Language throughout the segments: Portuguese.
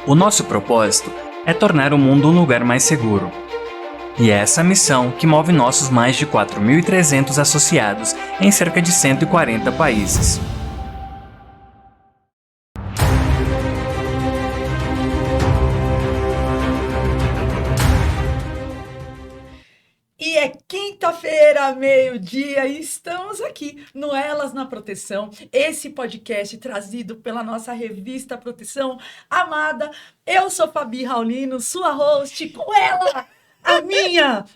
O nosso propósito é tornar o mundo um lugar mais seguro. E é essa missão que move nossos mais de 4.300 associados em cerca de 140 países. E é quinta-feira, meio-dia, e estamos aqui no Elas na Proteção, esse podcast trazido pela nossa revista Proteção Amada. Eu sou Fabi Raulino, sua host, com ela,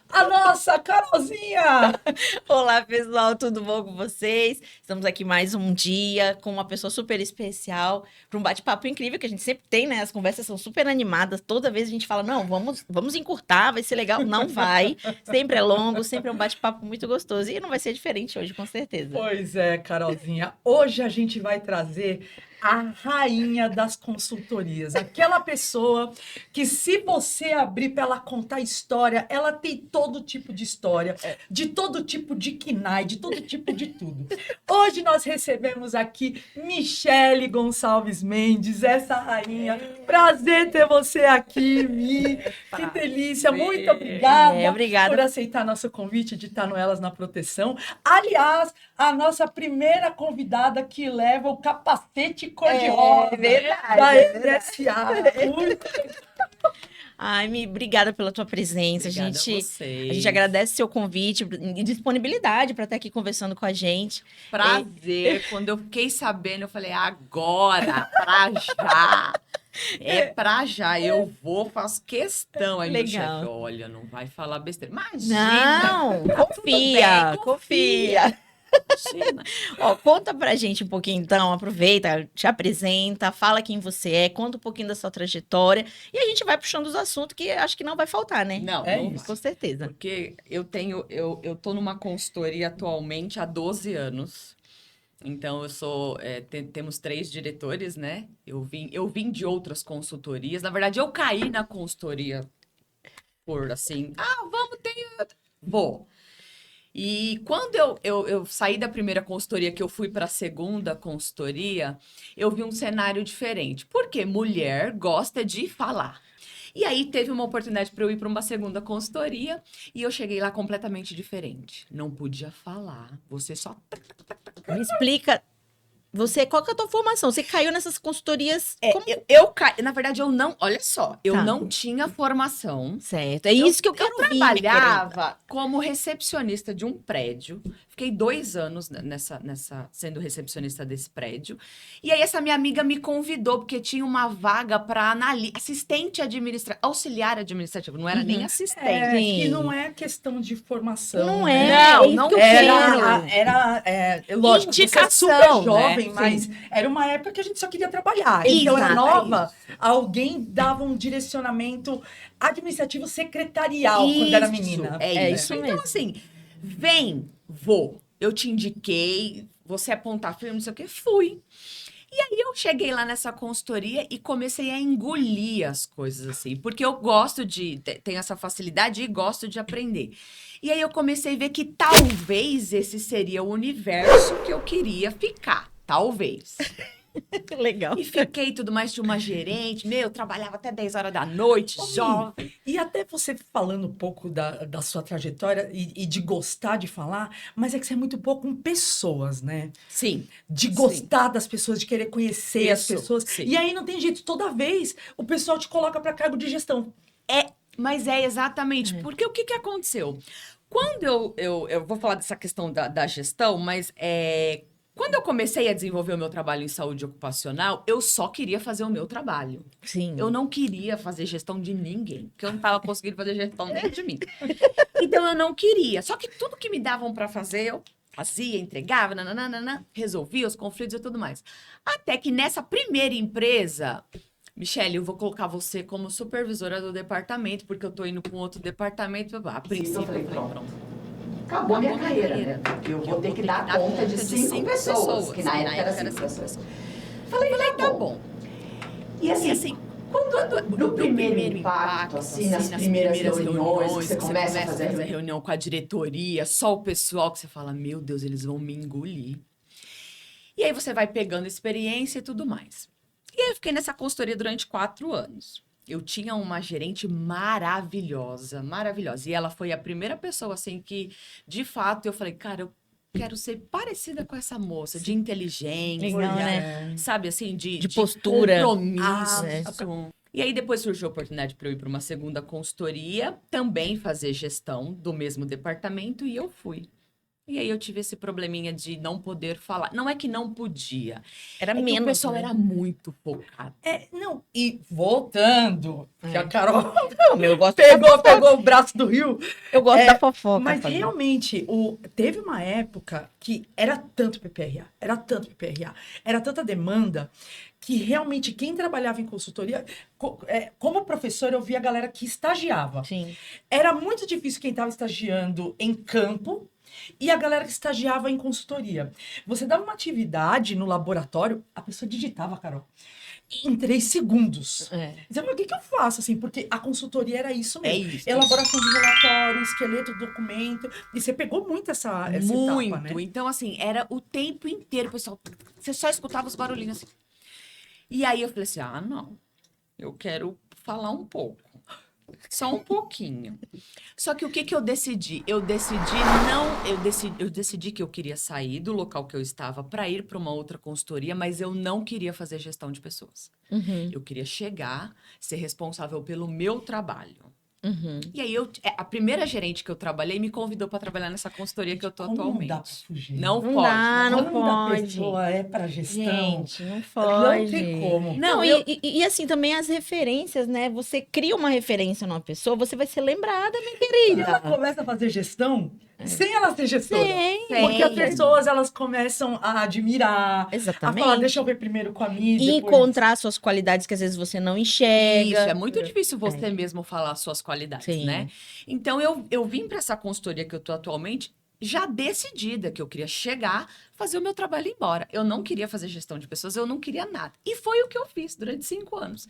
a nossa Carolzinha. Olá, pessoal, tudo bom com vocês? Estamos aqui mais um dia com uma pessoa super especial para um bate-papo incrível que a gente sempre tem, né? As conversas são super animadas. Toda vez a gente fala, não, vamos encurtar, vai ser legal. Não vai. Sempre é longo, sempre é um bate-papo muito gostoso. E não vai ser diferente hoje, com certeza. Pois é, Carolzinha. Hoje a gente vai trazer a rainha das consultorias. Aquela pessoa que, se você abrir para ela contar história, ela tem todo tipo de história, de todo tipo de KNAI, de todo tipo de tudo. Hoje nós recebemos aqui Michele Gonçalves Mendes, essa rainha. Prazer ter você aqui, Mi. Que delícia. Muito obrigada, obrigada por aceitar nosso convite de estar no Elas na Proteção. Aliás, a nossa primeira convidada que leva o capacete cor-de-rosa da MSA. Muito Ai, Mi, obrigada pela tua presença. Obrigada a gente vocês. agradece seu convite e disponibilidade para estar aqui conversando com a gente. Prazer. Quando eu fiquei sabendo, eu falei, agora, pra já. É pra já. Eu vou, faço questão. Aí meu Legal. chefe, olha, não vai falar besteira. Imagina. Não, Tá tudo confia, bem, confia. Imagina. Ó, conta pra gente um pouquinho, então, aproveita, te apresenta, fala quem você é, conta um pouquinho da sua trajetória e a gente vai puxando os assuntos que acho que não vai faltar, né? Não, É não isso. Com certeza. Porque eu tô numa consultoria atualmente há 12 anos. Então, temos 3 diretores, né? Eu vim de outras consultorias. Na verdade, eu caí na consultoria por assim, vou. E quando eu saí da primeira consultoria, que eu fui para a segunda consultoria, eu vi um cenário diferente. Porque mulher gosta de falar. E aí teve uma oportunidade para eu ir para uma segunda consultoria e eu cheguei lá completamente diferente. Não podia falar. Você só... Me explica, qual que é a tua formação? Você caiu nessas consultorias como... Eu caí. Na verdade, eu não. Olha só, eu Tá. não tinha formação. Certo, é isso que eu quero Eu ouvir, minha querida. trabalhava como recepcionista de um prédio. Fiquei 2 anos sendo recepcionista desse prédio. E aí essa minha amiga me convidou, porque tinha uma vaga para assistente administrativo, auxiliar administrativo. Não era nem assistente. que Sim. não é questão de formação. Não né? é, Não, é isso não que eu Era, quero. lógico, você é Indicação, super jovem, né? mas era uma época que a gente só queria trabalhar. Exato, Então, era é nova, alguém dava um direcionamento administrativo secretarial quando era menina. É isso. isso Então, mesmo. assim, vou. Eu te indiquei, você é ponta firme, não sei o quê, fui. E aí eu cheguei lá nessa consultoria e comecei a engolir as coisas, assim, porque eu gosto tenho essa facilidade e gosto de aprender. E aí eu comecei a ver que talvez esse seria o universo que eu queria ficar, talvez. Legal. E fiquei tudo mais, tinha uma gerente, trabalhava até 10 horas da noite, Ô, Mi, jovem. E até você falando um pouco da sua trajetória e de gostar de falar, mas é que você é muito pouco com pessoas, né? Sim. De gostar das pessoas, de querer conhecer as Isso, pessoas. sim. E aí não tem jeito, toda vez o pessoal te coloca para cargo de gestão. Mas é exatamente, porque o que aconteceu? Quando eu vou falar dessa questão da gestão, mas quando eu comecei a desenvolver o meu trabalho em saúde ocupacional, eu só queria fazer o meu trabalho. Sim. Eu não queria fazer gestão de ninguém, porque eu não estava conseguindo fazer gestão nem de mim. Então, eu não queria. Só que tudo que me davam para fazer, eu fazia, entregava, nananana, resolvia os conflitos e tudo mais. Até que nessa primeira empresa... Michele, eu vou colocar você como supervisora do departamento, porque eu tô indo para um outro departamento. A princípio, eu falei, pronto. Acabou minha carreira, né? Eu vou ter que dar conta de 5 pessoas, que na época era 5 pessoas. Falei, tá bom. E assim, quando no primeiro impacto, assim, nas primeiras reuniões, que você começa a fazer reunião com a diretoria, só o pessoal que você fala, meu Deus, eles vão me engolir. E aí você vai pegando experiência e tudo mais. E aí eu fiquei nessa consultoria durante 4 anos. Eu tinha uma gerente maravilhosa, maravilhosa. E ela foi a primeira pessoa, assim, que, de fato, eu falei, cara, eu quero ser parecida com essa moça, de inteligência, Legal, né? sabe, assim, De postura. compromisso. né? E aí depois surgiu a oportunidade para eu ir para uma segunda consultoria, também fazer gestão do mesmo departamento, e eu fui. E aí eu tive esse probleminha de não poder falar. Não é que não podia, Era é que menos, o pessoal né? era muito focado. Não, e voltando, que a Carol Não, eu gosto pegou o braço do Rio. Eu gosto da fofoca. Mas Fabinho. realmente, teve uma época que era tanto PPRA, era tanta demanda, que realmente quem trabalhava em consultoria, como professor, eu via a galera que estagiava. Sim. Era muito difícil quem estava estagiando em campo e a galera que estagiava em consultoria. Você dava uma atividade no laboratório, a pessoa digitava, Carol, em 3 segundos. É. Você fala, o que eu faço? Assim, porque a consultoria era isso mesmo. isso. Elaboração de relatório, esqueleto do documento. E você pegou muito essa Muito. etapa, né? Então, assim, era o tempo inteiro, pessoal. Você só escutava os barulhinhos assim. E aí eu falei assim: não, eu quero falar um pouco. Só um pouquinho. Só que o que eu decidi? Eu decidi que eu queria sair do local que eu estava para ir para uma outra consultoria, mas eu não queria fazer gestão de pessoas. Uhum. Eu queria chegar, ser responsável pelo meu trabalho. Uhum. E aí, a primeira gerente que eu trabalhei me convidou para trabalhar nessa consultoria que eu tô Como atualmente. não dá pra fugir? Não Não pode. dá, não Quando a pode. pessoa é pra gestão, Gente, não não pode. tem como. Não, Não, e assim, também as referências, né? Você cria uma referência numa pessoa, você vai ser lembrada, minha querida. Ela começa a fazer gestão sem ela ser gestora. Sim. Porque as pessoas, elas começam a admirar, a Exatamente. falar, deixa eu ver primeiro com a mídia. E depois... encontrar suas qualidades que às vezes você não enxerga. Isso, é muito difícil você mesmo falar suas qualidades, Sim. né? Então, eu vim para essa consultoria que eu tô atualmente já decidida que eu queria chegar, fazer o meu trabalho e ir embora. Eu não queria fazer gestão de pessoas, eu não queria nada. E foi o que eu fiz durante 5 anos.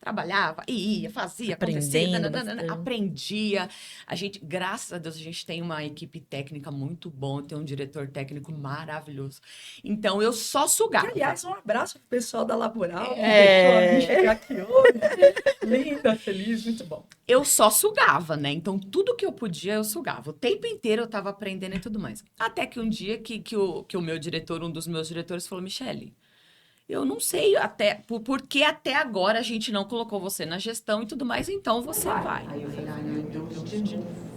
Trabalhava, ia, fazia, acontecia, Aprendendo nananana, bastante. aprendia. A gente, graças a Deus, a gente tem uma equipe técnica muito boa, tem um diretor técnico maravilhoso. Então, eu só sugava. Aliás, um abraço pro pessoal da Laboral, que É. deixou a gente chegar aqui hoje. Linda, feliz, muito bom. Eu só sugava, né? Então, tudo que eu podia, eu sugava. O tempo inteiro eu tava aprendendo e tudo mais. Até que um dia que o meu diretor, um dos meus diretores, falou: Michele, eu não sei por que até agora a gente não colocou você na gestão e tudo mais, então você vai. Aí eu falei, meu Deus de novo.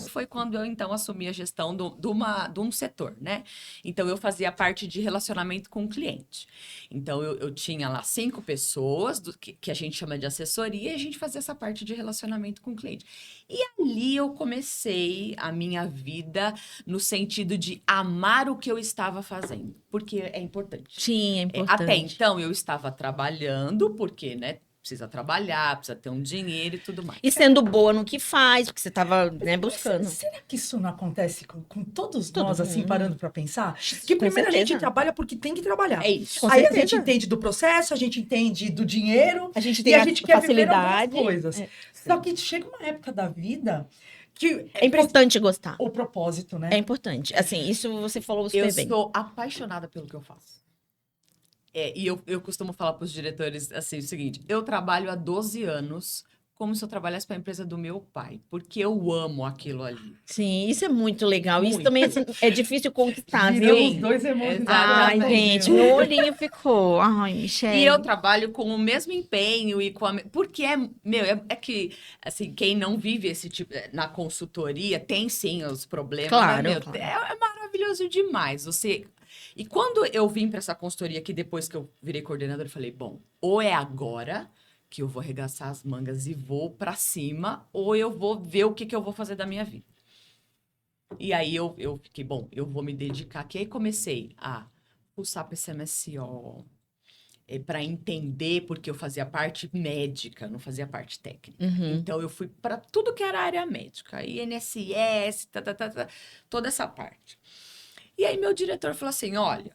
Foi quando eu, então, assumi a gestão de um setor, né? Então, eu fazia a parte de relacionamento com o cliente. Então, eu tinha lá 5 pessoas, que a gente chama de assessoria, e a gente fazia essa parte de relacionamento com o cliente. E ali eu comecei a minha vida no sentido de amar o que eu estava fazendo, porque é importante. Sim, é importante. Até então, eu estava trabalhando, porque, né? Precisa trabalhar, precisa ter um dinheiro e tudo mais. E sendo boa no que faz, porque você estava, né, buscando. Será que isso não acontece com todos Todo nós, assim, mundo. parando pra pensar? Que Com primeiro a gente certeza. trabalha porque tem que trabalhar. É isso. Com Aí a certeza. gente entende do processo, a gente entende do dinheiro, A gente e tem a a gente quer viver facilidade. algumas coisas. É. Só que chega uma época da vida que É importante gostar. o propósito, né? É importante. Assim, isso você falou super Eu bem. sou apaixonada pelo que eu faço. E eu costumo falar para os diretores assim, o seguinte: eu trabalho há 12 anos como se eu trabalhasse para a empresa do meu pai, porque eu amo aquilo ali. Sim, isso é muito legal. Isso Muito. também assim, é difícil conquistar, viu? Viramos dois emojis. Ai, Exatamente. gente, meu olhinho ficou. Ai, Michelle. E eu trabalho com o mesmo empenho e com a... Porque é que, assim, quem não vive esse tipo... Na consultoria, tem sim os problemas, Claro, né, meu? claro. É maravilhoso demais. E quando eu vim para essa consultoria, que depois que eu virei coordenadora, eu falei, bom, ou é agora que eu vou arregaçar as mangas e vou para cima, ou eu vou ver o que eu vou fazer da minha vida. E aí eu fiquei, bom, eu vou me dedicar aqui. Aí comecei a pulsar PCMSO, para entender, porque eu fazia parte médica, não fazia parte técnica. Uhum. Então, eu fui para tudo que era área médica, INSS, toda essa parte. E aí, meu diretor falou assim, olha,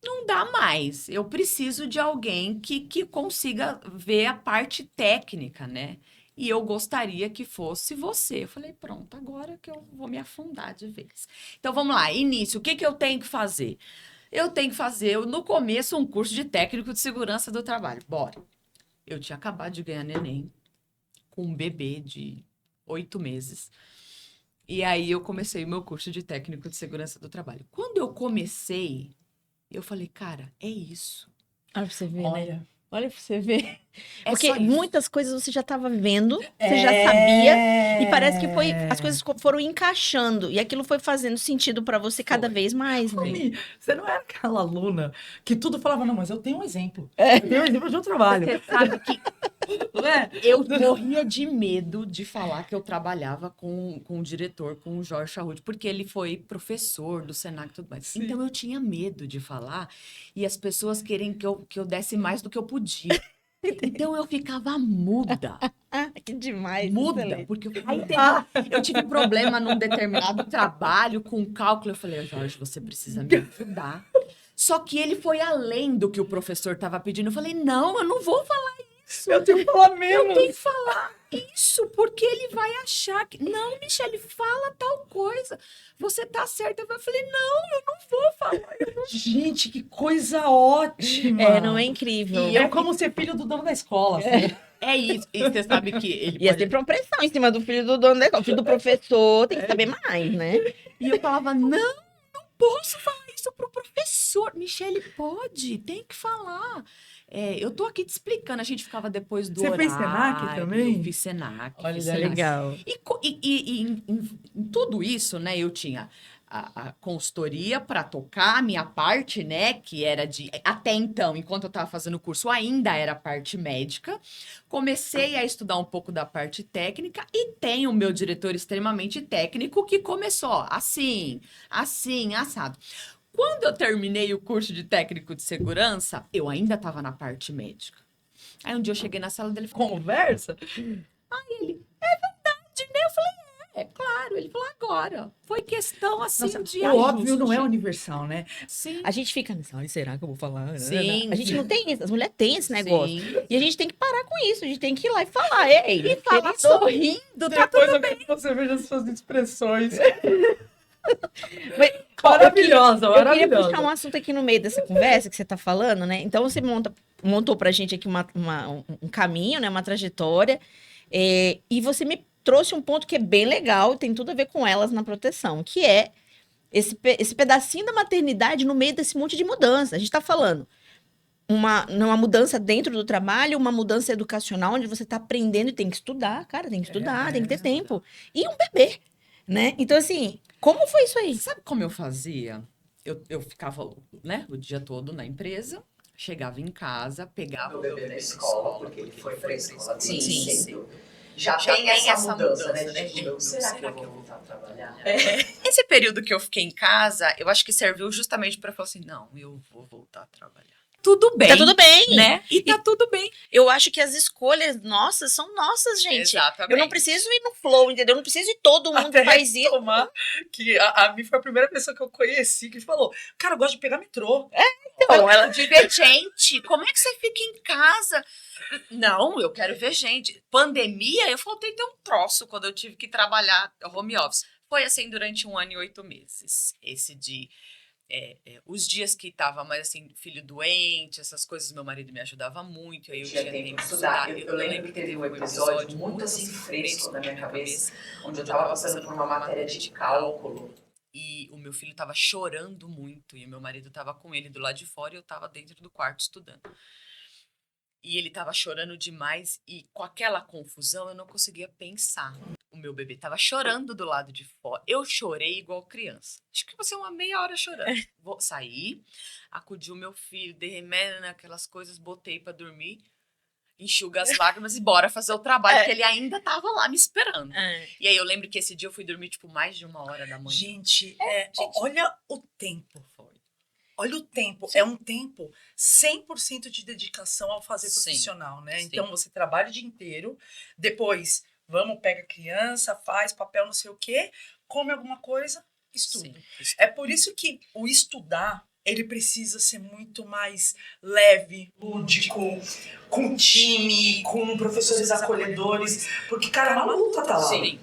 não dá mais, eu preciso de alguém que consiga ver a parte técnica, né? E eu gostaria que fosse você. Eu falei, pronto, agora que eu vou me afundar de vez. Então, vamos lá, início, o que eu tenho que fazer? eu tenho que fazer, no começo, um curso de técnico de segurança do trabalho. Bora. Eu tinha acabado de ganhar neném, com um bebê de 8 meses. E aí eu comecei o meu curso de técnico de segurança do trabalho. Quando eu comecei, eu falei, cara, é isso. Olha pra você ver, né? Olha. Olha pra você ver. É Porque só isso. muitas coisas você já estava vendo, você já sabia. E parece que as coisas foram encaixando. E aquilo foi fazendo sentido pra você cada vez mais, né? Mi, você não era aquela aluna que tudo falava, não, mas eu tenho um exemplo. Eu tenho um exemplo de um trabalho. Você sabe que Não é? eu morria de medo de falar que eu trabalhava com o diretor, com o Jorge Charruti, porque ele foi professor do Senac e tudo mais. Sim. Então eu tinha medo de falar e as pessoas querem que eu desse mais do que eu podia. Então eu ficava muda. Ah, que demais. Muda, excelente. porque eu tive problema num determinado trabalho com cálculo. Eu falei, Jorge, você precisa me ajudar. Só que ele foi além do que o professor estava pedindo. Eu falei, não, eu não vou falar isso. Eu tenho que falar menos. Eu tenho que falar isso, porque ele vai achar que... Não, Michele, fala tal coisa. Você tá certa. Eu falei, não, eu não vou falar. Gente, que coisa ótima. É, não é incrível. E é como ser filho do dono da escola. Assim. É isso. E você sabe que ele E é pode... sempre uma pressão em cima do filho do dono da escola. O filho do professor tem que saber mais, né? E eu falava, não posso falar isso pro professor. Michele, pode, tem que falar. É, eu tô aqui te explicando, a gente ficava depois do Você horário. fez Senac também? Eu fiz Senac. Olha, fiz é Senac. legal. E em tudo isso, né, eu tinha a consultoria para tocar a minha parte, né, que era de... Até então, enquanto eu estava fazendo o curso, ainda era a parte médica. Comecei a estudar um pouco da parte técnica e tenho o meu diretor extremamente técnico que começou ó, assim, assado. Quando eu terminei o curso de técnico de segurança, eu ainda estava na parte médica. Aí um dia eu cheguei na sala dele e falei, Conversa? eu falei, é claro. Ele falou, agora. Foi questão, assim, Nossa, de o óbvio ajuste. não é universal, né? Sim. A gente fica nessa, ai, será que eu vou falar? Sim, A gente sim. não tem isso, as mulheres têm esse negócio. Sim. E a gente tem que parar com isso, a gente tem que ir lá e falar, ei, E fala querido, sorrindo, tá Depois tudo eu quero que você veja as suas expressões. Mas, Maravilhosa, eu queria maravilhosa. puxar um assunto aqui no meio dessa conversa que você tá falando, né? Então, você montou pra gente aqui um caminho, né? Uma trajetória. E você me trouxe um ponto que é bem legal, tem tudo a ver com elas na proteção, que é esse pedacinho da maternidade no meio desse monte de mudança. A gente tá falando uma mudança dentro do trabalho, uma mudança educacional, onde você tá aprendendo e tem que estudar, cara, tem que estudar, tem que ter tempo. E um bebê, né? Então, assim, como foi isso aí? Sabe como eu fazia? Eu ficava, né, o dia todo na empresa, chegava em casa, pegava O bebê na escola, porque ele foi pra escola desde Sim. cedo. Já tem essa mudança, né? Tipo, será que eu vou voltar a trabalhar? Esse período que eu fiquei em casa, eu acho que serviu justamente para falar assim, não, eu vou voltar a trabalhar. Tudo bem. Tá tudo bem, Né? E tá tudo bem. Eu acho que as escolhas nossas são nossas, gente. Exatamente. Eu não preciso ir no flow, entendeu? Eu não preciso ir todo mundo Até faz isso. retomar que a Mi foi a primeira pessoa que eu conheci que falou, cara, eu gosto de pegar metrô. Então, ela de ver gente. Como é que você fica em casa? Não, eu quero ver gente. Pandemia, eu faltei ter um troço quando eu tive que trabalhar home office. Foi assim durante 1 ano e 8 meses. Esse de... os dias que tava mais assim, filho doente, essas coisas, meu marido me ajudava muito. Aí eu Tinha tinha tempo tempo de de estudar. estudar. Eu lembro que teve um episódio muito assim fresco na minha cabeça, onde eu tava passando por uma matéria de cálculo. E o meu filho tava chorando muito. E o meu marido tava com ele do lado de fora e eu tava dentro do quarto estudando. E ele tava chorando demais e com aquela confusão eu não conseguia pensar. O meu bebê tava chorando do lado de fora. Eu chorei igual criança. Acho que você uma meia hora chorando. Vou sair, acudi o meu filho, dei remédio naquelas coisas, botei pra dormir, enxuga as lágrimas e bora fazer o trabalho, porque ele ainda tava lá me esperando. E aí eu lembro que esse dia eu fui dormir tipo mais de 1h da manhã. Gente, olha o tempo. Olha o tempo. É um tempo 100% de dedicação ao fazer Sim. profissional, né? Sim. Então, você trabalha o dia inteiro, depois, pega a criança, faz papel, não sei o quê, come alguma coisa, estuda. Sim. É por isso que o estudar, ele precisa ser muito mais leve, lúdico, com time, com professores acolhedores, porque, cara, é uma luta tá lá. Sim.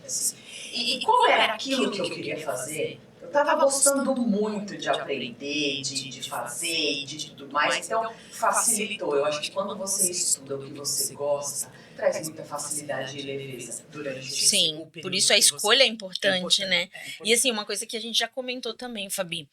E como era aquilo que eu queria fazer, eu estava gostando muito de aprender, de fazer e de tudo mais, então facilitou. Eu acho que quando você estuda o que você gosta, traz muita facilidade e leveza durante esse Sim, período por isso a que você- escolha é importante, né? E assim, uma coisa que a gente já comentou também, Fabi,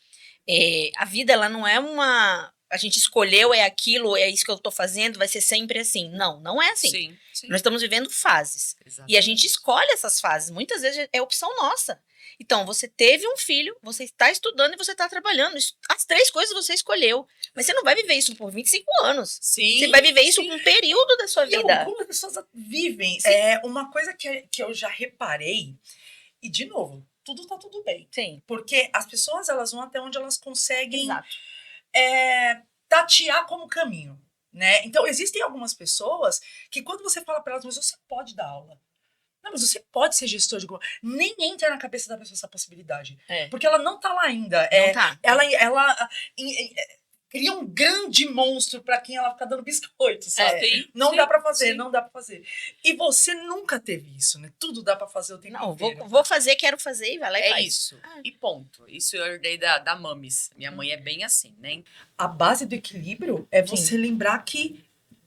a vida, ela não é uma... A gente escolheu, é aquilo, é isso que eu tô fazendo, vai ser sempre assim. Não, não é assim. Sim, sim. Nós estamos vivendo fases. E a gente escolhe essas fases. Muitas vezes é opção nossa. Então, você teve um filho, você está estudando e você está trabalhando. As 3 coisas você escolheu. Mas você não vai viver isso por 25 anos. Sim. Você vai viver isso por um período da sua E vida. algumas pessoas vivem. É uma coisa que eu já reparei, e de novo, tudo tá tudo bem. Sim. Porque as pessoas, elas vão até onde elas conseguem Exato. tatear como caminho, né? Então, existem algumas pessoas que quando você fala para elas, mas você pode dar aula. Não, mas você pode ser gestor de grupo. Nem entra na cabeça da pessoa essa possibilidade. Porque ela não tá lá ainda. Não tá. Ela cria um grande monstro para quem ela fica dando biscoito, sabe? Sim, Não sim, dá para fazer, sim. não dá para fazer. E você nunca teve isso, né? Tudo dá para fazer o tempo Não, inteiro. vou fazer, quero fazer e vai lá e É faz. isso. E ponto. Isso eu herdei da Mamis. Minha mãe é bem assim, né? A base do equilíbrio é você lembrar que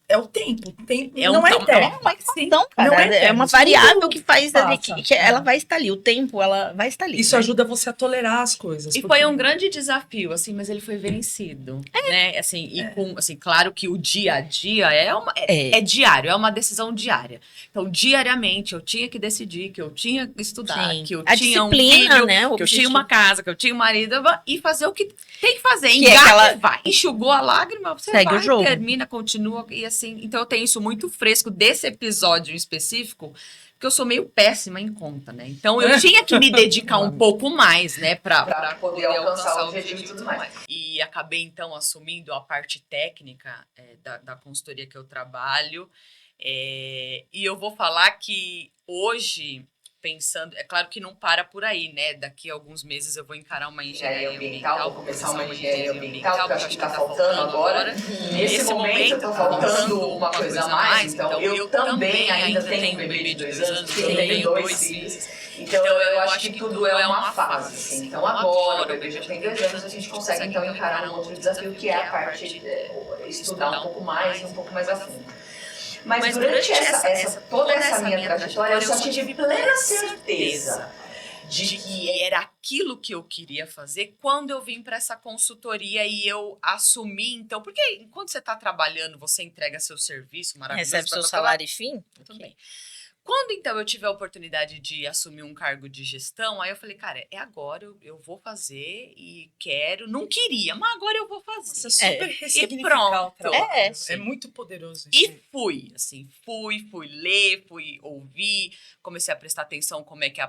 é o tempo. O tempo não é É eterno. uma equação, cara. Não é É eterno, uma isso variável tudo que faz ali, passa. que ela vai estar ali. O tempo, ela vai estar ali. Isso né? ajuda você a tolerar as coisas. E porque- foi um grande desafio, assim, mas ele foi vencido, né? Assim, e com, assim, claro que o dia a dia é diário, é uma decisão diária. Então, diariamente, eu tinha que decidir que eu tinha que estudar, Sim. que eu A tinha um disciplina, filho, né? O que eu tinha objetivo. uma casa, que eu tinha um marido, e fazer o que tem que fazer. Que é Engata aquela- e vai. Enxugou a lágrima, você Segue vai, o jogo. termina, continua, e assim. Então, eu tenho isso muito fresco desse episódio em específico, porque eu sou meio péssima em conta, né? Então, eu tinha que me dedicar um pouco mais, né, Pra poder alcançar o objetivo e tudo mais. E acabei, então, assumindo a parte técnica da consultoria que eu trabalho. E eu vou falar que hoje, pensando... É claro que não para por aí, né? Daqui a alguns meses eu vou encarar uma engenharia ambiental. Vou começar uma engenharia ambiental, porque eu acho que tá faltando agora. Nesse momento, tá faltando uma coisa a mais. Então, eu também ainda tenho um bebê de 2 anos, porque eu tenho 2 filhos. Então, eu acho que tudo é uma fase, assim. Então, agora, o bebê já tem 2 anos, a gente consegue, então, encarar um outro desafio, que é a parte de estudar um pouco mais e um pouco mais a fundo. Mas durante toda essa minha trajetória, eu só tive plena certeza de que era aquilo que eu queria fazer quando eu vim para essa consultoria e eu assumi, então, porque enquanto você está trabalhando, você entrega seu serviço maravilhoso. Recebe seu salário e fim? Tudo bem. Quando, então, eu tive a oportunidade de assumir um cargo de gestão, aí eu falei, cara, é agora, eu vou fazer e quero. Não queria, mas agora eu vou fazer. Você super ressignificar pronto. o trabalho. Sim. É muito poderoso isso. E fui, assim, fui ler, fui ouvir, comecei a prestar atenção como é que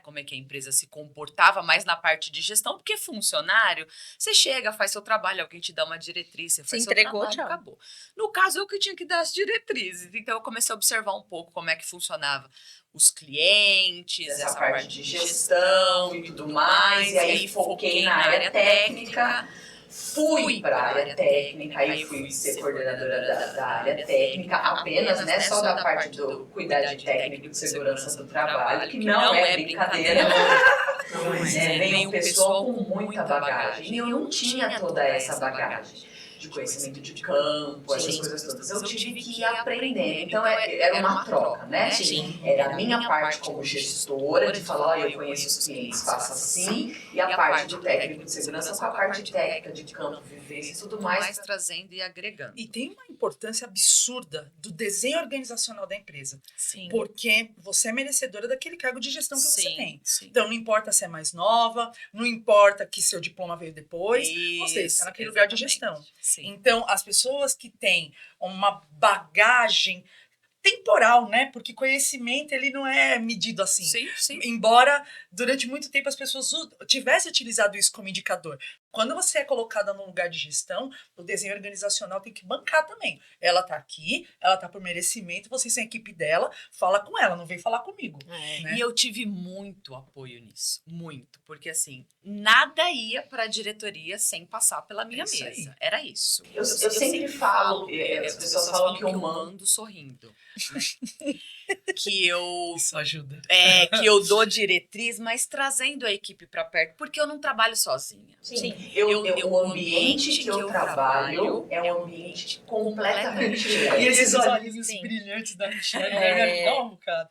como é que a empresa se comportava mais na parte de gestão, porque funcionário, você chega, faz seu trabalho, alguém te dá uma diretriz, você faz seu entregou, trabalho, tchau. acabou. No caso, eu que tinha que dar as diretrizes, então eu comecei a observar um pouco como é que funcionava os clientes, essa parte de gestão e tudo mais, e aí foquei na área técnica, fui para a área técnica, aí fui ser coordenadora da área técnica apenas, né, só da parte do cuidar de técnico de segurança do trabalho, que não é brincadeira, mas vem um pessoal com muita bagagem, e eu não tinha toda essa bagagem de conhecimento de campo, essas coisas todas. Eu tive que ir aprendendo. Então, era uma troca, né? Era a minha parte como gestora, de falar, olha, eu conheço os clientes, faça assim, e a parte de técnico de segurança com a parte técnica de campo, vivência e tudo mais. Trazendo e agregando. E tem uma importância absurda do desenho organizacional da empresa. Sim. Porque você é merecedora daquele cargo de gestão que você tem. Sim. Então, não importa se é mais nova, não importa que seu diploma veio depois, você está naquele lugar de gestão. Sim. Então, as pessoas que têm uma bagagem temporal, né? Porque conhecimento, ele não é medido assim. Sim. Embora, durante muito tempo, as pessoas tivessem utilizado isso como indicador. Quando você é colocada num lugar de gestão, o desenho organizacional tem que bancar também. Ela tá aqui, ela tá por merecimento, vocês são a equipe dela, fala com ela, não vem falar comigo. Né? E eu tive muito apoio nisso, muito. Porque, assim, nada ia para a diretoria sem passar pela minha Isso mesa. aí. Era isso. Eu sempre falo, as pessoas falam que eu mando. mando sorrindo. Né? Que eu Isso ajuda. que eu dou diretriz, mas trazendo a equipe para perto, porque eu não trabalho sozinha. Sim. O ambiente que eu trabalho é um ambiente completamente E esses olhinhos Sim. brilhantes da Michelle, né? Não, cara.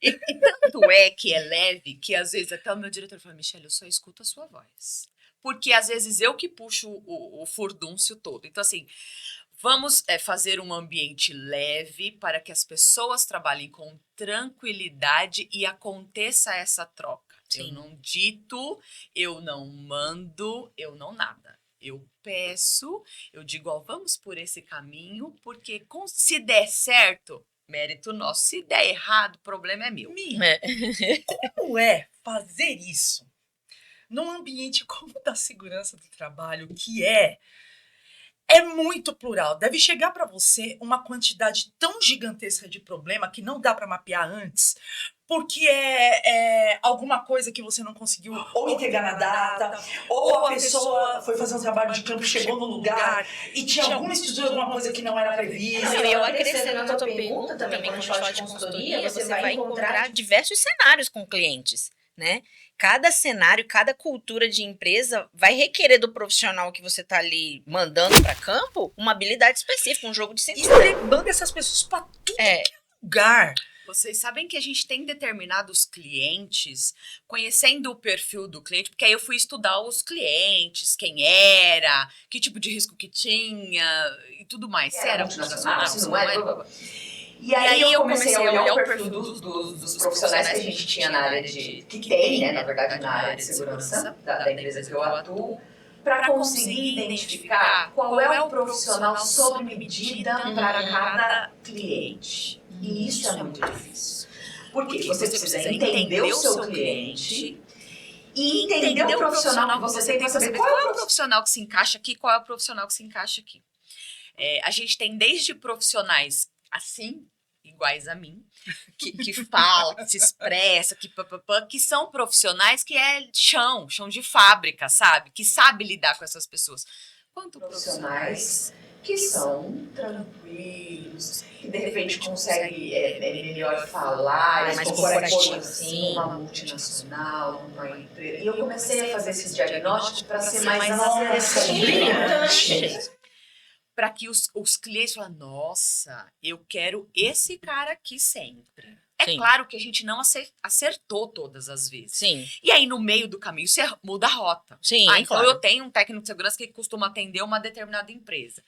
E tanto é que é leve que às vezes até o meu diretor fala, Michelle, eu só escuto a sua voz. Porque às vezes eu que puxo o furdúncio todo. Então, assim, vamos fazer um ambiente leve para que as pessoas trabalhem com tranquilidade e aconteça essa troca. Sim. Eu não dito, eu não mando, eu não nada. Eu peço, eu digo, ó, vamos por esse caminho, porque se der certo, mérito nosso. Se der errado, o problema é meu. Como é fazer isso num ambiente como o da segurança do trabalho, que é muito plural. Deve chegar para você uma quantidade tão gigantesca de problema que não dá para mapear antes, porque é alguma coisa que você não conseguiu ou entregar na data, ou a pessoa foi fazer um trabalho de campo, chegou no lugar e tinha alguma estrutura, alguma coisa que não era prevista. Eu acrescento a tua pergunta também, quando a gente fala de consultoria, você vai encontrar diversos cenários com clientes, né? Cada cenário, cada cultura de empresa vai requerer do profissional que você tá ali mandando para campo uma habilidade específica, um jogo de E cintura. levando essas pessoas para todo lugar. Vocês sabem que a gente tem determinados clientes, conhecendo o perfil do cliente, porque aí eu fui estudar os clientes, quem era, que tipo de risco que tinha e tudo mais. Se era multinacional, se não era. E aí eu comecei a olhar o perfil dos profissionais que a gente tinha na área que tem, né, na verdade, na área de segurança da empresa que eu atuo, para conseguir identificar qual é o profissional sob medida para cada cliente. E isso é muito difícil. Porque você precisa entender o seu cliente e entender o profissional que você tem para saber qual é o profissional que se encaixa aqui, qual é o profissional que se encaixa aqui. A gente tem desde profissionais assim, iguais a mim, que fala, que se expressa, que são profissionais que é chão de fábrica, sabe? Que sabe lidar com essas pessoas. Quanto profissionais que são tranquilos, que de repente conseguem melhor falar, mais corporativo, assim, uma multinacional, uma empresa. E eu comecei a fazer esse diagnóstico para ser mais brilhante. Para que os clientes falem, nossa, eu quero esse cara aqui sempre. Sim. Claro que a gente não acertou todas as vezes. Sim. E aí, no meio do caminho, você muda a rota. Sim, então claro. eu tenho um técnico de segurança que costuma atender uma determinada empresa.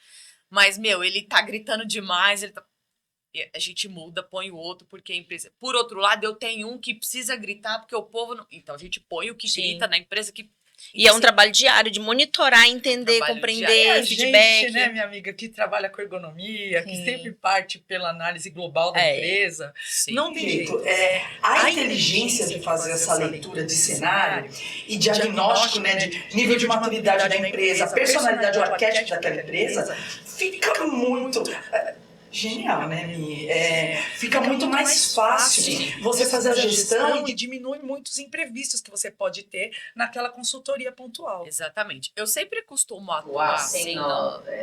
Mas, ele tá gritando demais, a gente muda, põe o outro, porque a empresa... Por outro lado, eu tenho um que precisa gritar, porque o povo não... Então, a gente põe o que grita na empresa que... E é um trabalho diário de monitorar, entender, compreender, feedback. Gente, né, minha amiga, que trabalha com ergonomia, que sempre parte pela análise global da empresa. Sim. Não tem jeito. A inteligência de fazer essa leitura de cenário e diagnóstico, né, de nível de maturidade da empresa, personalidade, o arquétipo daquela empresa, fica muito... Genial, né, Mi? Fica muito mais fácil você fazer a gestão e diminui muitos imprevistos que você pode ter naquela consultoria pontual. Exatamente. Eu sempre costumo atuar assim,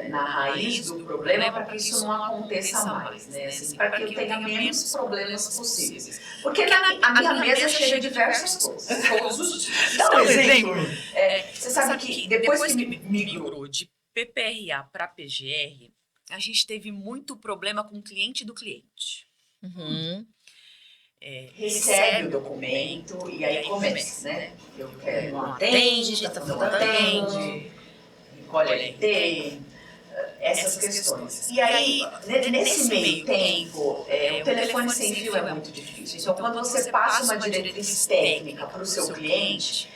na raiz do problema para que isso não aconteça mais, né? Assim, para que eu tenha menos problemas possíveis. Porque a minha mesa é cheia de diversas coisas. Todos os dias. Dá um exemplo. Você sabe que depois que migrou de PPRA para PGR, a gente teve muito problema com o cliente do cliente. Uhum. Recebe o documento e aí começa, né? Eu quero não atende, não atende, recolhe LT, essas questões. E aí, nesse meio tempo, o telefone sem fio é muito difícil. Então, quando você passa uma diretriz técnica para o seu cliente,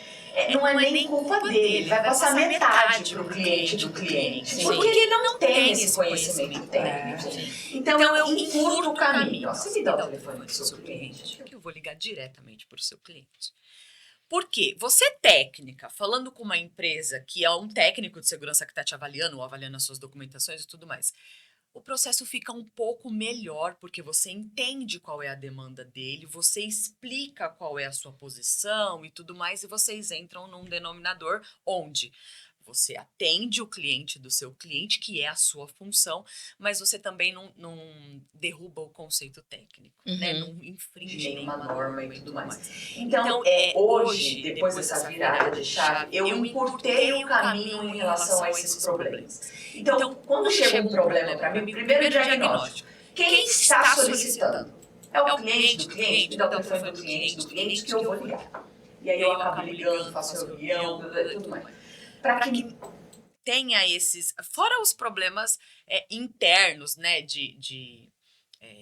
não é nem culpa dele, vai passar metade para o cliente do cliente. Porque ele não tem esse conhecimento técnico. Então eu encurto o caminho. Você me dá o telefone do seu cliente. Que eu vou ligar diretamente para o seu cliente. Por quê? Você técnica, falando com uma empresa que é um técnico de segurança que está te avaliando, ou avaliando as suas documentações e tudo mais, o processo fica um pouco melhor, porque você entende qual é a demanda dele, você explica qual é a sua posição e tudo mais, e vocês entram num denominador onde você atende o cliente do seu cliente, que é a sua função, mas você também não derruba o conceito técnico, né? Não infringe nenhuma norma e tudo mais. Então, hoje, depois dessa virada de chave, eu encurtei o caminho em relação a esses problemas. Então, quando chega um problema para mim, primeiro diagnóstico. Quem está solicitando? É o cliente do cliente, dá o telefone do cliente que eu vou ligar. E aí eu acabo ligando, faço reunião, tudo mais. Para que tenha esses... Fora os problemas internos, né, de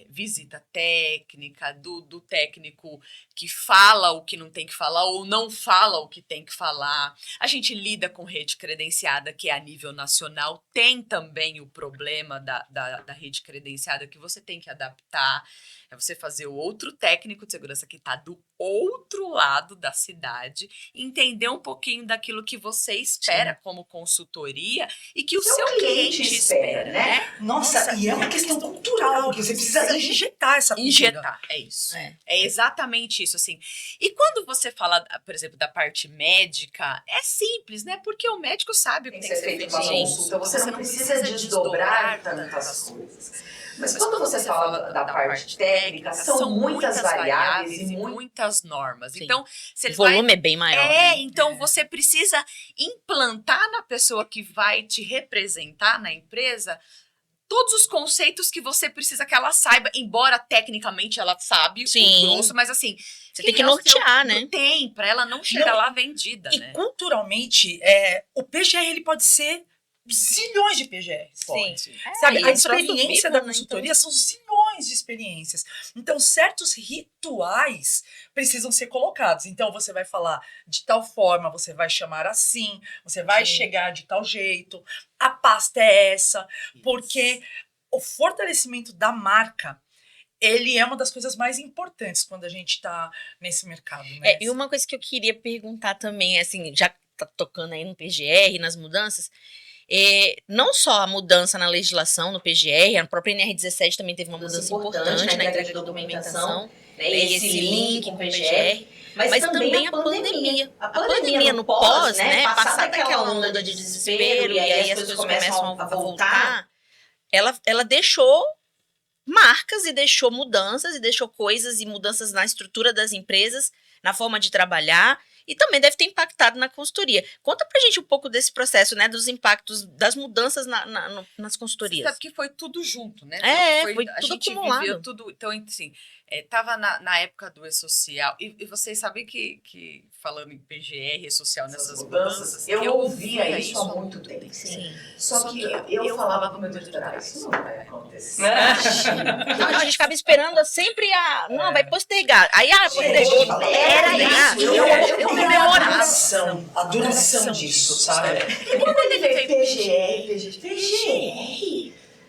visita técnica, do técnico que fala o que não tem que falar ou não fala o que tem que falar. A gente lida com rede credenciada, que é a nível nacional. Tem também o problema da rede credenciada que você tem que adaptar. É você fazer o outro técnico de segurança que está do outro lado da cidade, entender um pouquinho daquilo que você espera como consultoria e que o seu cliente espera, né? Nossa, e é uma questão cultural, porque você precisa injetar essa cultura. Injetar, é isso. É exatamente isso, assim. E quando você fala, por exemplo, da parte médica, é simples, né? Porque o médico sabe o que tem que ser feito uma consulta, você não precisa desdobrar tantas coisas. Mas quando você fala da parte técnica, são muitas variáveis e muitas normas. Sim. Então, se ele O volume é bem maior. né? Então você precisa implantar na pessoa que vai te representar na empresa todos os conceitos que você precisa que ela saiba, embora tecnicamente ela sabe Sim. o grosso, mas assim... Você tem que nortear, né? Tem, pra ela não chegar lá vendida, E né? culturalmente, o PGR ele pode ser zilhões de PGRs. Sim. Sabe, e a é um troço experiência vivo, da né? consultoria são zilhões de experiências. Então, certos rituais precisam ser colocados. Então, você vai falar de tal forma, você vai chamar assim, você vai chegar de tal jeito, a pasta é essa, porque o fortalecimento da marca, ele é uma das coisas mais importantes quando a gente tá nesse mercado, né? E uma coisa que eu queria perguntar também, assim, já tá tocando aí no PGR, nas mudanças, não só a mudança na legislação, no PGR, a própria NR17 também teve uma mudança importante na entrega de documentação, né, e esse link com o PGR, mas também a pandemia. A pandemia no pós, né, passar daquela onda de desespero e aí as coisas começam a voltar, ela deixou marcas e deixou mudanças e deixou coisas e mudanças na estrutura das empresas, na forma de trabalhar, e também deve ter impactado na consultoria. Conta pra gente um pouco desse processo, né, dos impactos, das mudanças nas consultorias. Sabe que foi tudo junto, né? Foi a tudo gente acumulado. viveu tudo. Então, assim, tava na época do E-Social, e vocês sabem que falando em PGR, E-Social, nessas mudanças, eu ouvia isso há muito tempo. Sim. Só que eu falava com o meu doutorado, isso não vai acontecer. Não, a gente ficava esperando sempre não, vai postergar. Aí, postergou. Era isso. A duração disso, sabe? E quando ele veio PGR,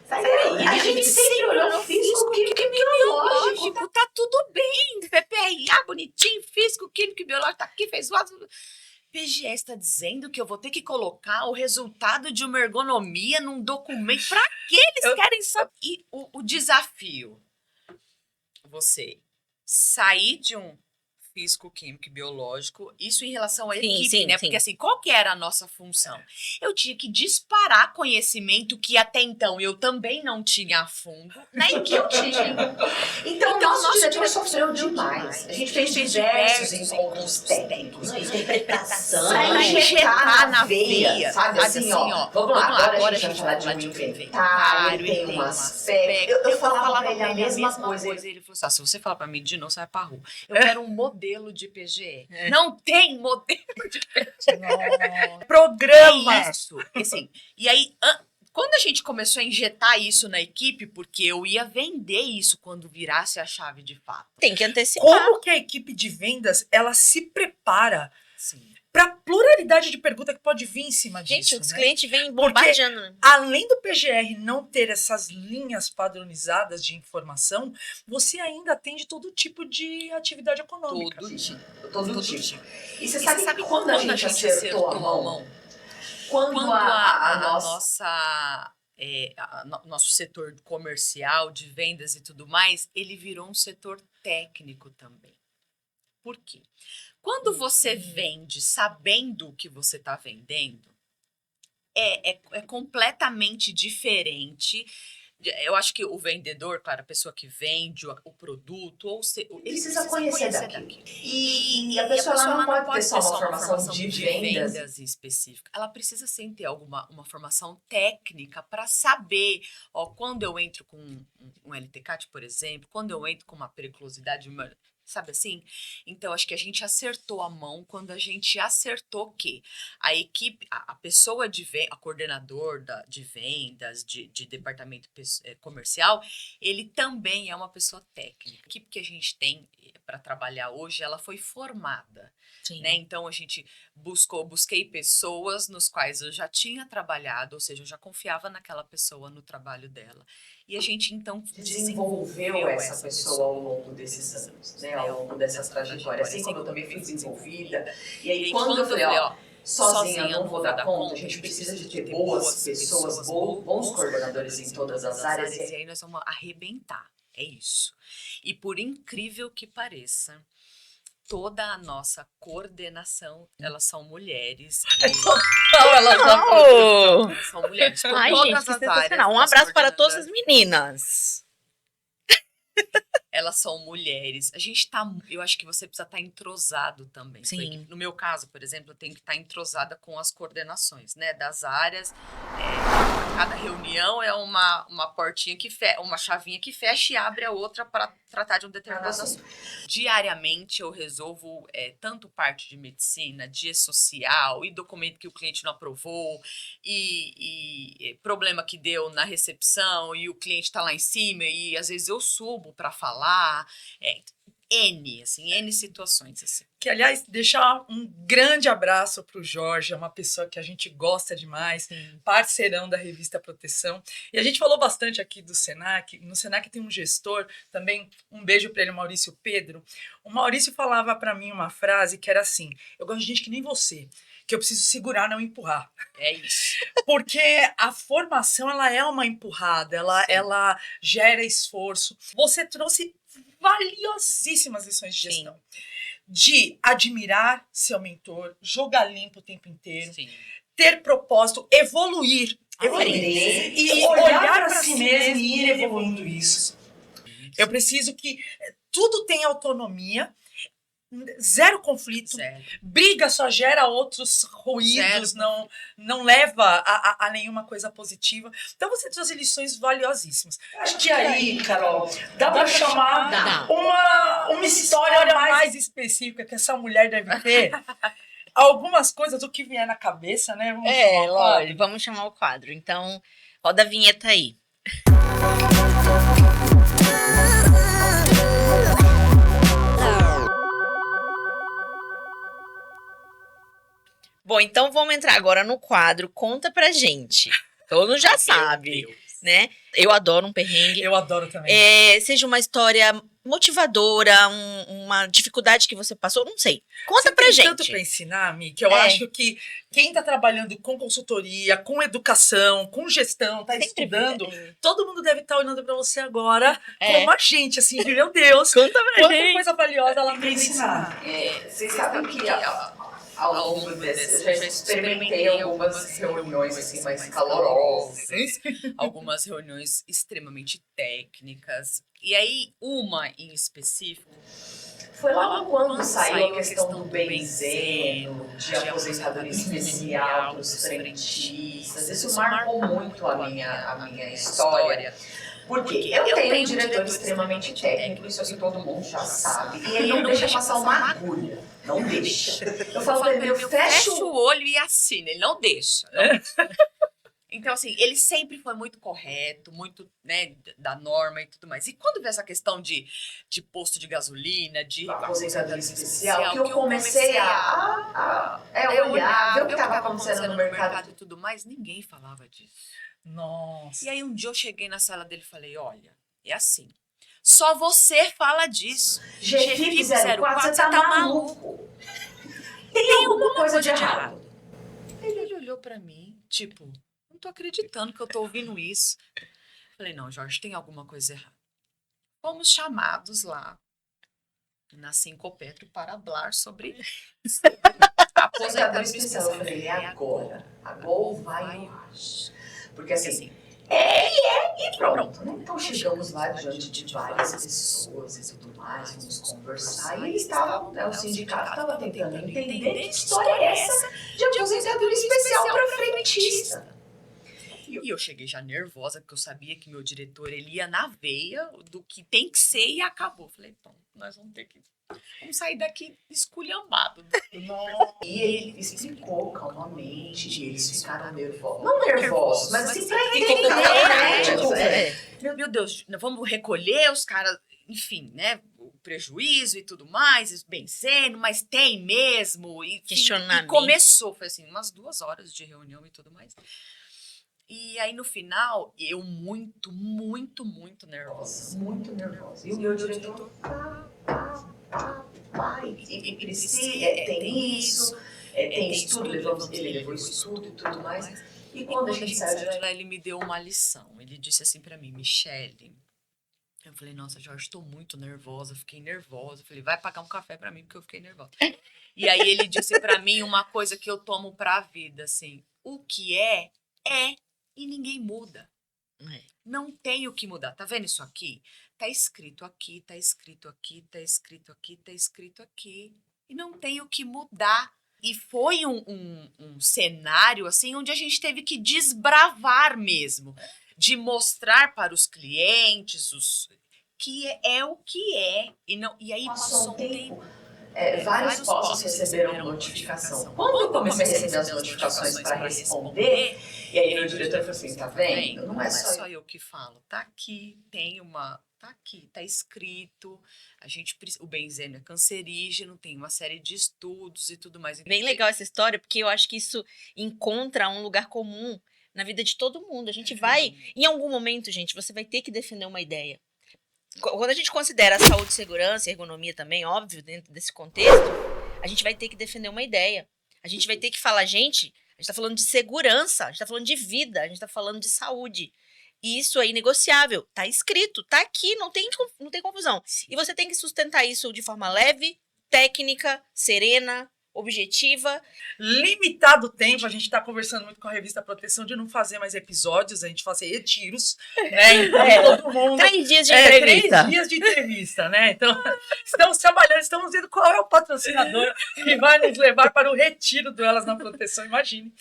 sai daí. A gente sempre olhou no físico, químico e biológico. Tá tudo bem. PPRA, bonitinho, físico, químico e biológico, tá aqui, fez lá. PGE está dizendo que eu vou ter que colocar o resultado de uma ergonomia num documento. Pra que eles querem saber? E o desafio, você sair de um físico, químico e biológico, isso em relação à equipe, né? Porque assim, qual que era a nossa função? Eu tinha que disparar conhecimento que até então eu também não tinha a fundo na equipe. Então, nosso diretor sofreu demais. A gente fez diversos encontros técnicos, interpretação, pra injetar na veia, sabe? Assim, ó, vamos lá, agora a gente vai falar de um inventário, tem um aspecto. Eu falava pra ele a mesma coisa. Ele falou assim, se você falar pra mim de novo, você vai pra rua. Eu quero um modelo de PGE. Não tem modelo de PGE. Programa! É isso. Assim, e aí, quando a gente começou a injetar isso na equipe, porque eu ia vender isso quando virasse a chave de fato. Tem que antecipar. Como que a equipe de vendas, ela se prepara para pluralidade de pergunta que pode vir em cima disso. Gente, os né? clientes vêm bombardeando, né? Além do PGR não ter essas linhas padronizadas de informação, você ainda atende todo tipo de atividade econômica. Todo tipo. E você sabe quando a gente acertou a mão? Quando nosso setor comercial, de vendas e tudo mais, ele virou um setor técnico também. Por quê? Quando você vende sabendo o que você está vendendo, é completamente diferente. Eu acho que o vendedor, claro, a pessoa que vende o produto, ele precisa conhecer daquilo. E a pessoa ela não pode ter só uma formação de vendas específica. Ela precisa sim ter uma formação técnica para saber, quando eu entro com um LTCAT, por exemplo, quando eu entro com uma periculosidade, sabe assim? Então, acho que a gente acertou a mão quando a gente acertou que a equipe, a pessoa a coordenador de vendas, de departamento comercial, ele também é uma pessoa técnica. A equipe que a gente tem para trabalhar hoje, ela foi formada. Né? Então, a gente busquei pessoas nos quais eu já tinha trabalhado, ou seja, eu já confiava naquela pessoa, no trabalho dela. E a gente, então, desenvolveu essa pessoa ao longo desses anos, né? Ao longo dessa trajetória. Assim como eu também fui desenvolvida. E aí, quando eu falei, sozinha eu não vou dar conta, a gente precisa de ter boas pessoas, bons coordenadores em todas as áreas. E aí nós vamos arrebentar. É isso. E por incrível que pareça, toda a nossa coordenação, elas são mulheres. Elas são mulheres. Ai, gente, que sensacional. Um abraço para todas as meninas. Elas são mulheres. Eu acho que você precisa estar entrosado também. Sim. No meu caso, por exemplo, eu tenho que estar entrosada com as coordenações, né, das áreas. Cada reunião é uma portinha uma chavinha que fecha e abre a outra para tratar de um determinado assunto. Diariamente eu resolvo tanto parte de medicina, de social, e documento que o cliente não aprovou, e problema que deu na recepção, e o cliente está lá em cima, e às vezes eu subo para falar. N situações, assim. Que, aliás, deixar um grande abraço para o Jorge, é uma pessoa que a gente gosta demais, parceirão da revista Proteção. E a gente falou bastante aqui do Senac. No Senac tem um gestor, também um beijo para ele, o Maurício Pedro. O Maurício falava para mim uma frase que era assim: eu gosto de gente que nem você, que eu preciso segurar, não empurrar. É isso. Porque a formação, ela é uma empurrada, ela gera esforço. Você trouxe valiosíssimas lições de gestão. De admirar seu mentor, jogar limpo o tempo inteiro, ter propósito, evoluir e olhar para si mesmo e ir evoluindo isso. Eu preciso que tudo tenha autonomia, zero conflito, briga só gera outros ruídos, não leva a nenhuma coisa positiva. Então você trouxe lições valiosíssimas. Acho que aí, Carol, dá para chamar uma história mais específica que essa mulher deve ter. Algumas coisas do que vier na cabeça, né? Vamos chamar o quadro. Então, roda a vinheta aí. Bom, então vamos entrar agora no quadro Conta Pra Gente. Todo mundo já sabe, né? Eu adoro um perrengue. Eu adoro também. Seja uma história motivadora, uma dificuldade que você passou, não sei. Conta pra gente. Tem tanto pra ensinar, Mi, que eu acho que quem tá trabalhando com consultoria, com educação, com gestão, tá estudando, todo mundo deve estar olhando pra você agora como a gente, assim, meu Deus. Conta pra quanta gente. Coisa valiosa ela tem ensinar. Vocês sabem que ao longo desse, eu já experimentei algumas reuniões assim, mais calorosas. Algumas reuniões extremamente técnicas. E aí, uma em específico... Foi logo quando saiu a questão do benzeno, de aposentadoria especial para os frentistas. Isso marcou muito a minha história. Porque eu tenho um diretor extremamente técnico, isso assim todo mundo já sabe. E ele não deixa passar uma agulha. Não deixa. Eu falo pra ele, eu fecho o olho e assina. Ele não deixa. Então, assim, ele sempre foi muito correto, muito, né, da norma e tudo mais. E quando veio essa questão de posto de gasolina, de aposentadoria especial, que eu comecei a olhar, ver o que estava acontecendo no mercado. e tudo mais, ninguém falava disso. Nossa. E aí um dia eu cheguei na sala dele e falei, olha, é assim, só você fala disso. GFIP 04, você tá maluco. Tem alguma coisa de errado. Ele olhou pra mim, tipo, não tô acreditando que eu tô ouvindo isso. Falei, não, Jorge, tem alguma coisa errada. Fomos chamados lá na Sincopetro para falar sobre a Aposentadoria especial. Eu falei, é agora. Agora vai ou racha. Porque assim, e pronto, né? Então chegamos lá diante de várias pessoas e tudo mais, vamos conversar. E eles estavam, né, o sindicato estava tentando entender que história é essa de aposentadoria especial para frentista. E eu cheguei já nervosa, porque eu sabia que meu diretor, ele ia na veia do que tem que ser e acabou. Falei, pronto, nós vamos ter que... Vamos sair daqui esculhambado. E ele explicou calmamente, e eles ficaram nervosos. Não nervosos, mas assim, pra entender, né? Meu Deus, vamos recolher os caras, enfim, né? O prejuízo e tudo mais, benzendo, mas tem mesmo. E Questionamento. E começou, foi assim, umas 2 horas de reunião e tudo mais. E aí, no final, eu muito nervosa. Muito nervosa. E o meu diretor, e precisa, tem isso, tem estudo, ele levou estudo e tudo mais. E quando a gente saiu de lá, ele me deu uma lição. Ele disse assim pra mim, Michele. Eu falei, nossa, Jorge, tô muito nervosa, fiquei nervosa. Eu falei, vai pagar um café pra mim, porque eu fiquei nervosa. E aí ele disse pra mim uma coisa que eu tomo pra vida, assim, o que é, e ninguém muda. Não tem o que mudar. Tá vendo isso aqui? Tá escrito aqui, tá escrito aqui, tá escrito aqui, tá escrito aqui. E não tem o que mudar. E foi um cenário, assim, onde a gente teve que desbravar mesmo. De mostrar para os clientes que é o que é. E aí passou um tempo. Vários postos receberam notificação. Quando eu comecei a receber as notificações para responder, e aí meu diretor falou assim, tá vendo? Não é só eu que falo. Tá aqui, tá aqui, tá escrito. O benzeno é cancerígeno, tem uma série de estudos e tudo mais. Bem legal essa história, porque eu acho que isso encontra um lugar comum na vida de todo mundo. A gente vai, em algum momento, gente, você vai ter que defender uma ideia. Quando a gente considera a saúde, segurança e ergonomia também, óbvio, dentro desse contexto, a gente vai ter que defender uma ideia. A gente vai ter que falar, gente, a gente tá falando de segurança, a gente tá falando de vida, a gente tá falando de saúde. E isso é inegociável. Tá escrito, tá aqui, não tem confusão. E você tem que sustentar isso de forma leve, técnica, serena, objetiva. Limitado tempo, a gente tá conversando muito com a revista Proteção de não fazer mais episódios, a gente fazer retiros, né? Então, todo mundo. 3 dias de entrevista. 3 dias de entrevista, né? Então, estamos trabalhando, estamos vendo qual é o patrocinador que vai nos levar para o retiro do Elas na Proteção, imagine.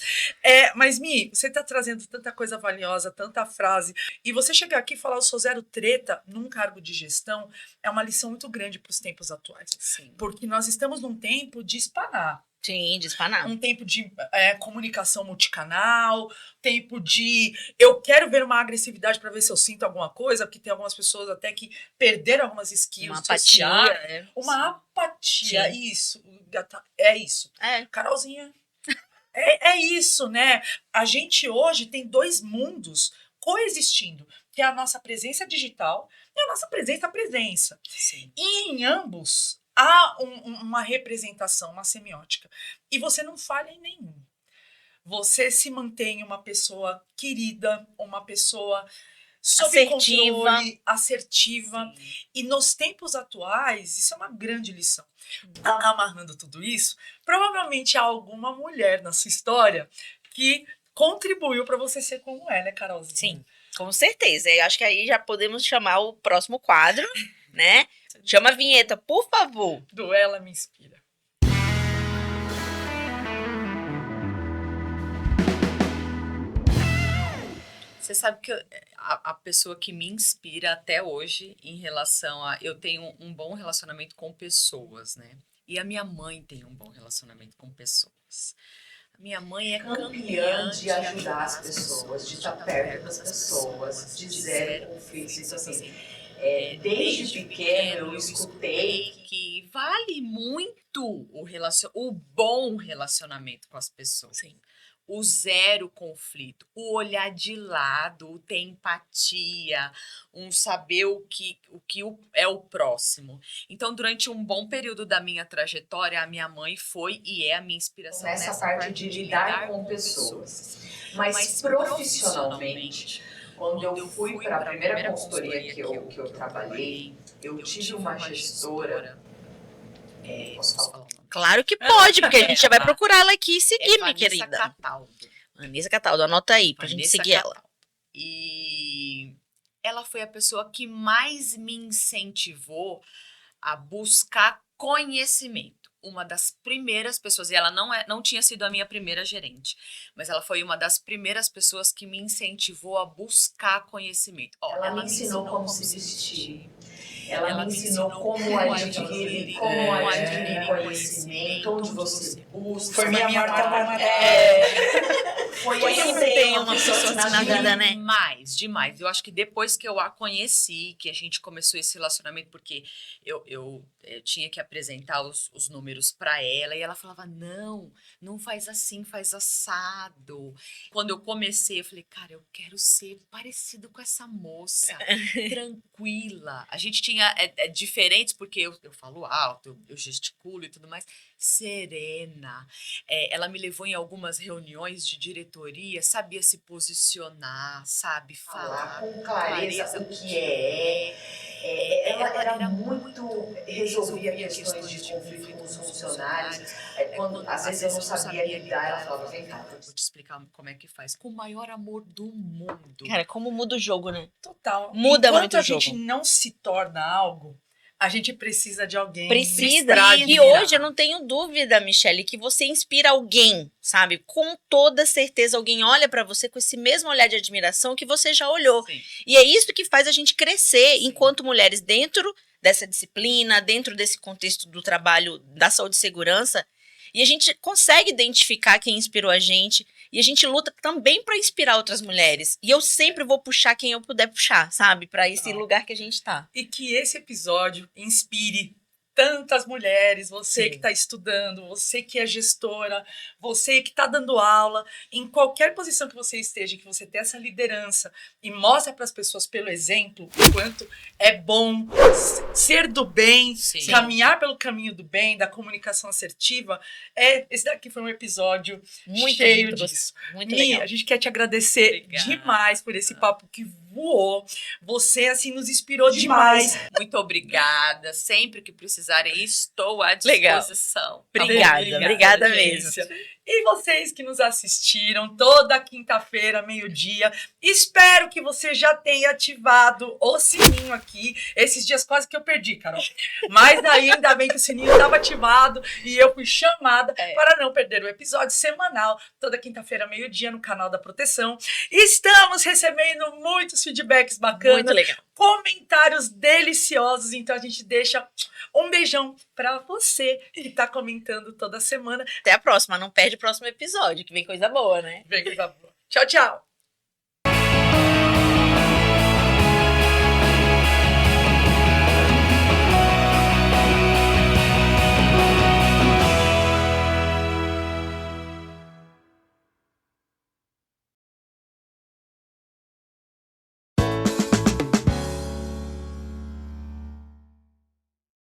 Mas, Mi, você tá trazendo tanta coisa valiosa, tanta frase, e você chegar aqui e falar eu sou zero treta num cargo de gestão é uma lição muito grande para os tempos atuais. Sim. Porque nós estamos num tempo de espanar. Sim, de espanar. Um tempo de comunicação multicanal, tempo de eu quero ver uma agressividade para ver se eu sinto alguma coisa, porque tem algumas pessoas até que perderam algumas skills uma apatia. Uma apatia, Sim. isso. É isso. Carolzinha, é isso, né? A gente hoje tem 2 mundos coexistindo, que é a nossa presença digital e a nossa presença. Sim. E em ambos há uma representação, uma semiótica. E você não falha em nenhum. Você se mantém uma pessoa querida, uma pessoa sob controle, assertiva. Sim. E nos tempos atuais, isso é uma grande lição. Amarrando tudo isso, provavelmente há alguma mulher na sua história que contribuiu para você ser como é, né, Carolzinha? Sim, com certeza. Eu acho que aí já podemos chamar o próximo quadro, né? Chama a vinheta, por favor. Do Ela Me Inspira. Você sabe que a pessoa que me inspira até hoje em relação a... Eu tenho um bom relacionamento com pessoas, né? E a minha mãe tem um bom relacionamento com pessoas. Minha mãe é campeã de ajudar as pessoas, de estar perto das pessoas, de zero conflitos. Então, assim, desde pequeno eu escutei que vale muito o bom relacionamento com as pessoas. Sim. O zero conflito, o olhar de lado, o ter empatia, um saber o que é o próximo. Então, durante um bom período da minha trajetória, a minha mãe foi e é a minha inspiração nessa parte de lidar com pessoas. Mas profissionalmente, quando eu fui para a primeira consultoria que eu trabalhei, eu tive uma gestora. Posso falar? Claro que pode, porque a gente já vai procurar ela aqui e seguir, minha querida. Cataldo. Vanessa Cataldo, anota aí pra gente seguir ela. E ela foi a pessoa que mais me incentivou a buscar conhecimento. Uma das primeiras pessoas, e ela não tinha sido a minha primeira gerente, mas ela foi uma das primeiras pessoas que me incentivou a buscar conhecimento. Ela me ensinou como se vestir. Ela me ensinou como adquirir conhecimento, onde você busca. Foi minha Marta. Foi tem uma pessoa na vida, né? Demais. Eu acho que depois que eu a conheci, que a gente começou esse relacionamento, porque eu tinha que apresentar os números para ela, e ela falava, não faz assim, faz assado. Quando eu comecei, eu falei, cara, eu quero ser parecido com essa moça, tranquila. A gente tinha diferentes, porque eu falo alto, eu gesticulo e tudo mais, serena. Ela me levou em algumas reuniões de diretoria, sabia se posicionar, sabe, falar com clareza o que ela era muito, resolvia questões de conflito com os funcionários. Quando às vezes eu não sabia lidar, ela falava, vem cá, vou te explicar como é que faz. Com o maior amor do mundo. Cara, como muda o jogo, né? Total. Muda Enquanto muito o a gente jogo. não se torna algo, a gente precisa de alguém. Precisa. pra E virar. hoje eu não tenho dúvida, Michele, que você inspira alguém, sabe? Com toda certeza, alguém olha pra você com esse mesmo olhar de admiração que você já olhou. Sim. E é isso que faz a gente crescer enquanto mulheres dentro dessa disciplina, dentro desse contexto do trabalho da saúde e segurança. E a gente consegue identificar quem inspirou a gente. E a gente luta também para inspirar outras mulheres. E eu sempre vou puxar quem eu puder puxar, sabe? Para esse lugar que a gente tá. E que esse episódio inspire tantas mulheres, você Sim. que está estudando, você que é gestora, você que está dando aula, em qualquer posição que você esteja, que você tenha essa liderança e mostra para as pessoas pelo exemplo o quanto é bom ser do bem, Sim. caminhar pelo caminho do bem, da comunicação assertiva. Esse daqui foi um episódio cheio disso. Muito Mi, legal. a gente quer te agradecer Obrigada. demais por esse papo que voou. Você, assim, nos inspirou demais. Muito obrigada. Sempre que precisarem, estou à Legal. disposição. Obrigada mesmo. E vocês que nos assistiram toda quinta-feira, meio-dia, espero que você já tenha ativado o sininho aqui. Esses dias quase que eu perdi, Carol. Mas ainda bem que o sininho estava ativado e eu fui chamada para não perder o episódio semanal, toda quinta-feira, meio-dia, no canal da Proteção. Estamos recebendo muitos feedbacks bacanas. Muito legal. Comentários deliciosos, então a gente deixa um beijão pra você que tá comentando toda semana. Até a próxima. Não perde o próximo episódio, que vem coisa boa, né? Vem coisa boa. Tchau, tchau.